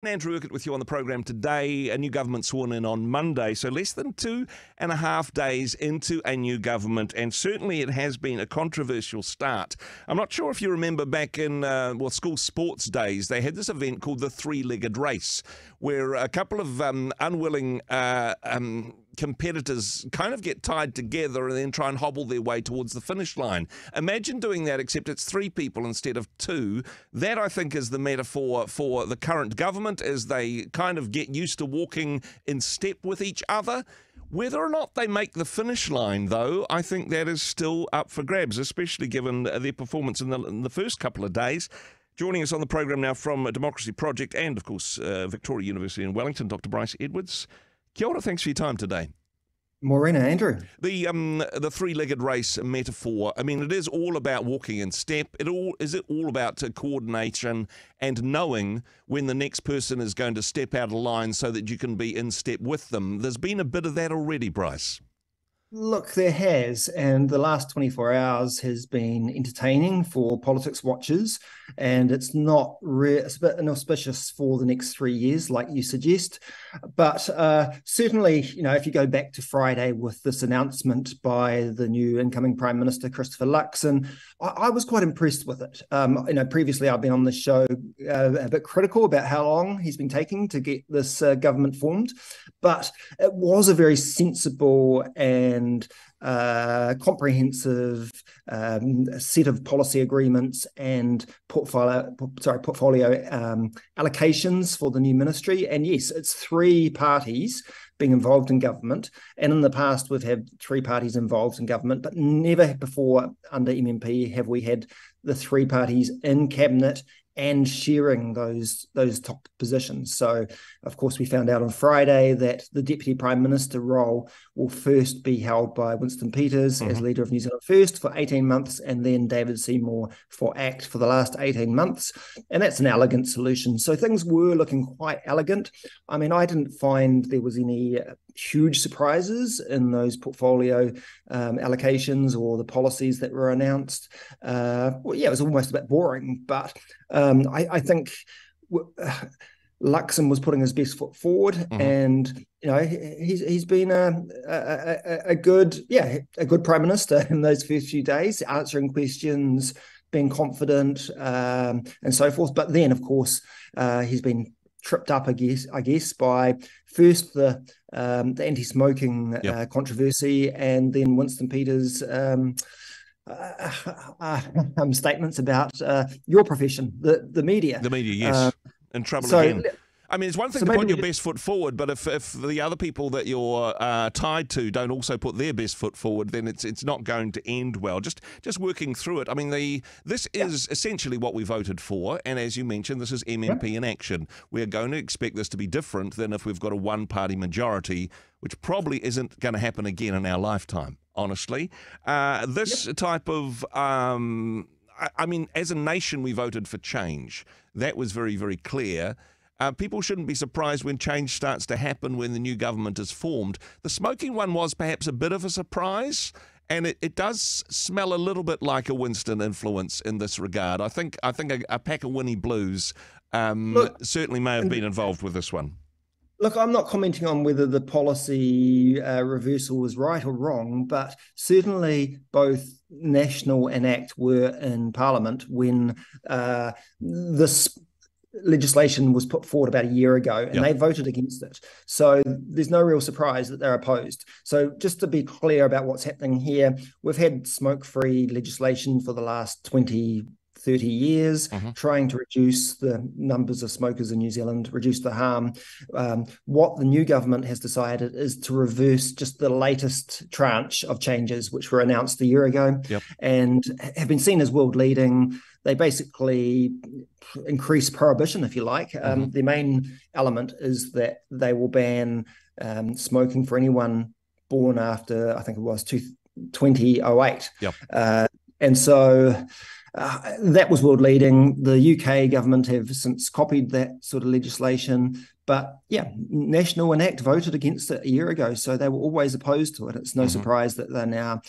Andrew Urquhart with you on the program today. A new government sworn in on Monday, so less than 2.5 days into a new government, and certainly it has been a controversial start. I'm not sure if you remember back in school sports days, they had this event called the Three-Legged Race, where a couple of unwilling competitors kind of get tied together and then try and hobble their way towards the finish line. Imagine doing that, except it's 3 people instead of 2. That, I think, is the metaphor for the current government as they kind of get used to walking in step with each other. Whether or not they make the finish line, though, I think that is still up for grabs, especially given their performance in the first couple of days. Joining us on the program now from Democracy Project and, of course, Victoria University in Wellington, Dr. Bryce Edwards. Kia ora, thanks for your time today. Morena, Andrew. The three-legged race metaphor, I mean, it is all about walking in step. Is it all about coordination and knowing when the next person is going to step out of line so that you can be in step with them? There's been a bit of that already, Bryce. Look, there has, and the last 24 hours has been entertaining for politics watchers, and it's it's a bit inauspicious for the next 3 years, like you suggest. But certainly, if you go back to Friday with this announcement by the new incoming Prime Minister, Christopher Luxon, I was quite impressed with it. Previously I've been on the show a bit critical about how long he's been taking to get this government formed, but it was a very sensible and comprehensive set of policy agreements and portfolio allocations for the new ministry. And yes, it's 3 parties being involved in government. And in the past, we've had 3 parties involved in government, but never before under MMP have we had the 3 parties in cabinet and sharing those top positions. So, of course, we found out on Friday that the Deputy Prime Minister role will first be held by Winston Peters as leader of New Zealand First for 18 months, and then David Seymour for ACT for the last 18 months. And that's an elegant solution. So things were looking quite elegant. I mean, I didn't find there was any huge surprises in those portfolio allocations or the policies that were announced. It was almost a bit boring, but I think Luxon was putting his best foot forward, and he's been a good Prime Minister in those first few days, answering questions, being confident, and so forth. But then, of course, he's been tripped up, I guess, by first the anti-smoking controversy, and then Winston Peters' statements about your profession, the media. The media, yes, in trouble again. I mean, it's one thing to put your best foot forward, but if the other people that you're tied to don't also put their best foot forward, then it's not going to end well. Just working through it. I mean, this is essentially what we voted for, and as you mentioned, this is MMP in action. We're going to expect this to be different than if we've got a one-party majority, which probably isn't going to happen again in our lifetime, honestly. This type of... I mean, as a nation, we voted for change. That was very, very clear. People shouldn't be surprised when change starts to happen when the new government is formed. The smoking one was perhaps a bit of a surprise, and it does smell a little bit like a Winston influence in this regard. I think a pack of Winnie Blues certainly may have been involved with this one. Look, I'm not commenting on whether the policy reversal was right or wrong, but certainly both National and ACT were in Parliament when this legislation was put forward about a year ago, and they voted against it. So there's no real surprise that they're opposed. So just to be clear about what's happening here, we've had smoke-free legislation for the last 20, 30 years, trying to reduce the numbers of smokers in New Zealand, reduce the harm. What the new government has decided is to reverse just the latest tranche of changes, which were announced a year ago and have been seen as world leading. They basically increase prohibition, if you like. The main element is that they will ban smoking for anyone born after, I think it was 2008. And so that was world leading. The UK government have since copied that sort of legislation, But yeah, National and ACT voted against it a year ago, so they were always opposed to it. It's no surprise that they're now,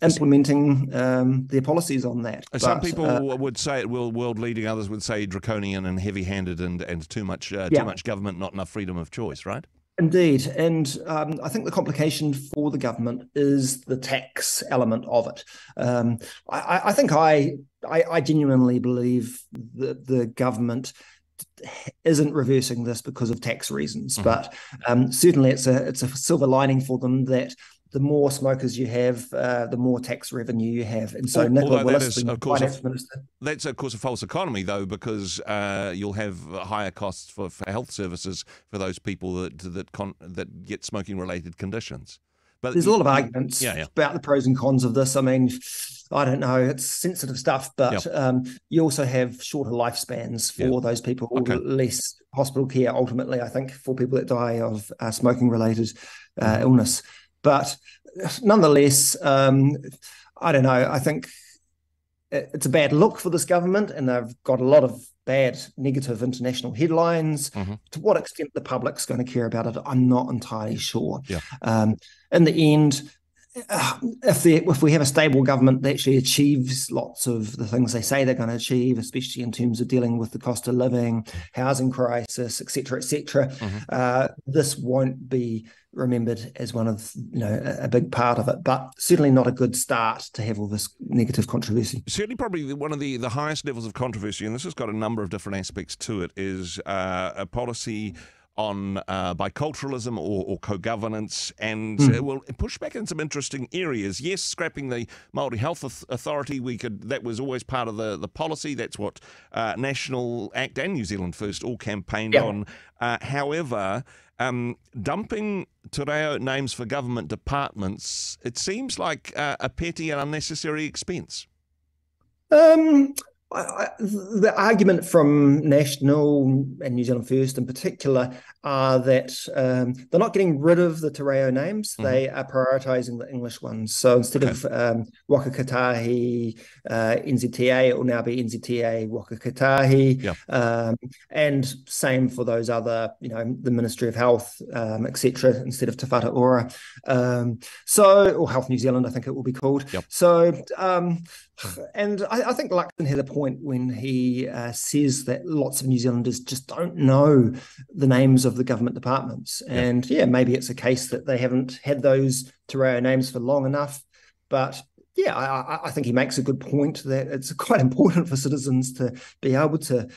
implementing their policies on that. Some people would say it will world leading, others would say draconian and heavy-handed and too much government, not enough freedom of choice, right? Indeed. And I think the complication for the government is the tax element of it. I think I genuinely believe that the government isn't reversing this because of tax reasons, but certainly it's a silver lining for them that the more smokers you have, the more tax revenue you have. And so Nicola Willis, the finance minister... That's, of course, a false economy, though, because you'll have higher costs for health services for those people that get smoking-related conditions. But there's a lot of arguments about the pros and cons of this. I mean, I don't know. It's sensitive stuff, but you also have shorter lifespans for those people, less hospital care, ultimately, I think, for people that die of smoking-related illness. But nonetheless, I don't know. I think it's a bad look for this government, and they've got a lot of bad, negative international headlines. To what extent the public's going to care about it, I'm not entirely sure. In the end, if we have a stable government that actually achieves lots of the things they say they're going to achieve, especially in terms of dealing with the cost of living, housing crisis, et cetera, this won't be remembered as one of a big part of it, but certainly not a good start to have all this negative controversy. Certainly probably one of the highest levels of controversy, and this has got a number of different aspects to it, is a policy on biculturalism or co-governance, and will push back in some interesting areas. Yes, scrapping the Māori Health Authority, that was always part of the policy. That's what National, ACT and New Zealand First all campaigned on. However, dumping te reo names for government departments, it seems like a petty and unnecessary expense. The argument from National and New Zealand First in particular are that they're not getting rid of the te reo names, they are prioritising the English ones. So instead of Waka Kotahi, NZTA, it will now be NZTA, Waka Kotahi. And same for those other, the Ministry of Health, etc., instead of Te Whatu Ora. Or Health New Zealand, I think it will be called. So, and I think Luxon had a point when he says that lots of New Zealanders just don't know the names of the government departments. And maybe it's a case that they haven't had those te reo names for long enough. But I think he makes a good point that it's quite important for citizens to be able to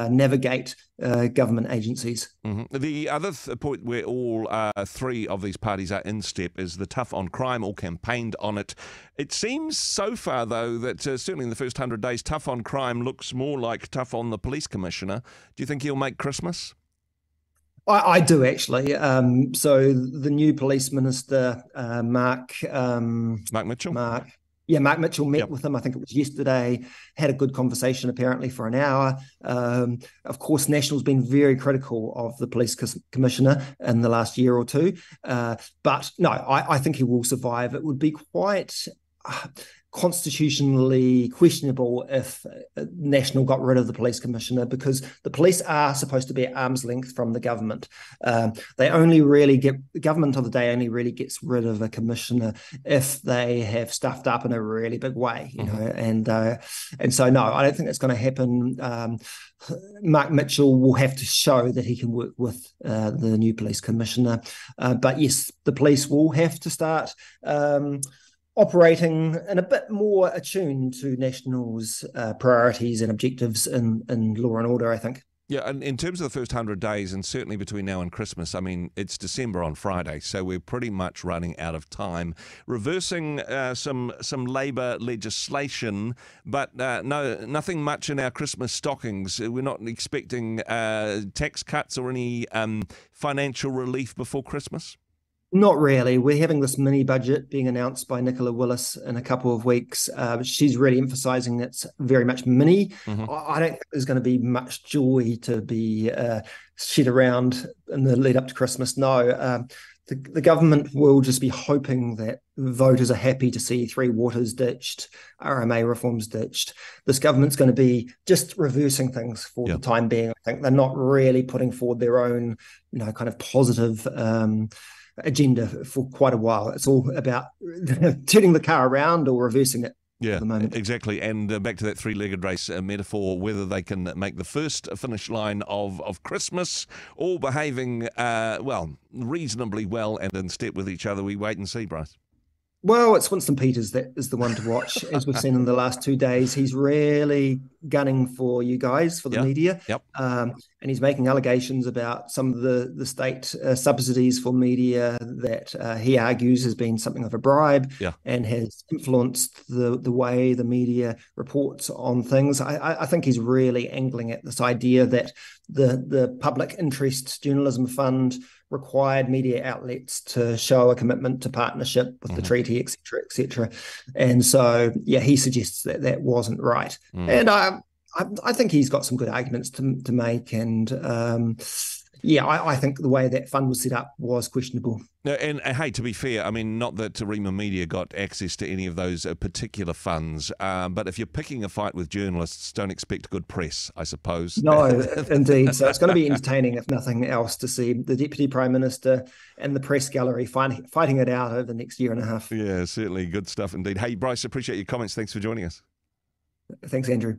navigate government agencies. The other point where all three of these parties are in step is the tough on crime, all campaigned on it. It seems so far, though, that certainly in the first 100 days, tough on crime looks more like tough on the police commissioner. Do you think he'll make Christmas? I do, actually. So the new police minister, Mark Mitchell? Mark Mitchell met with him, I think it was yesterday, had a good conversation apparently for an hour. Of course, National's been very critical of the police commissioner in the last year or two. But no, I think he will survive. It would be quite constitutionally questionable if National got rid of the police commissioner, because the police are supposed to be at arm's length from the government. The government of the day only really gets rid of a commissioner if they have stuffed up in a really big way, and so no, I don't think that's going to happen. Mark Mitchell will have to show that he can work with the new police commissioner, but yes, the police will have to start operating and a bit more attuned to National's priorities and objectives in law and order, I think. Yeah, and in terms of the first 100 days, and certainly between now and Christmas, I mean, it's December on Friday, so we're pretty much running out of time. Reversing some Labour legislation, but nothing much in our Christmas stockings. We're not expecting tax cuts or any financial relief before Christmas? Not really. We're having this mini budget being announced by Nicola Willis in a couple of weeks. She's really emphasising that it's very much mini. I don't think there's going to be much joy to be shed around in the lead up to Christmas. No. the government will just be hoping that voters are happy to see Three Waters ditched, RMA reforms ditched. This government's going to be just reversing things for the time being. I think they're not really putting forward their own, kind of positive agenda for quite a while. It's all about turning the car around or reversing it. Yeah, exactly. And back to that three-legged race metaphor, whether they can make the first finish line of Christmas, all behaving, reasonably well and in step with each other. We wait and see, Bryce. Well, it's Winston Peters that is the one to watch. As we've seen in the last 2 days, he's really gunning for you guys, for the media. Yep. And he's making allegations about some of the state subsidies for media that he argues has been something of a bribe and has influenced the way the media reports on things. I think he's really angling at this idea that the Public Interest Journalism Fund required media outlets to show a commitment to partnership with the treaty, et cetera. And so, he suggests that wasn't right. And I think he's got some good arguments to make. And I think the way that fund was set up was questionable. And hey, to be fair, I mean, not that Rhema Media got access to any of those particular funds, but if you're picking a fight with journalists, don't expect good press, I suppose. No, indeed. So it's going to be entertaining, if nothing else, to see the Deputy Prime Minister and the press gallery fighting it out over the next year and a half. Yeah, certainly good stuff indeed. Hey, Bryce, appreciate your comments. Thanks for joining us. Thanks, Andrew.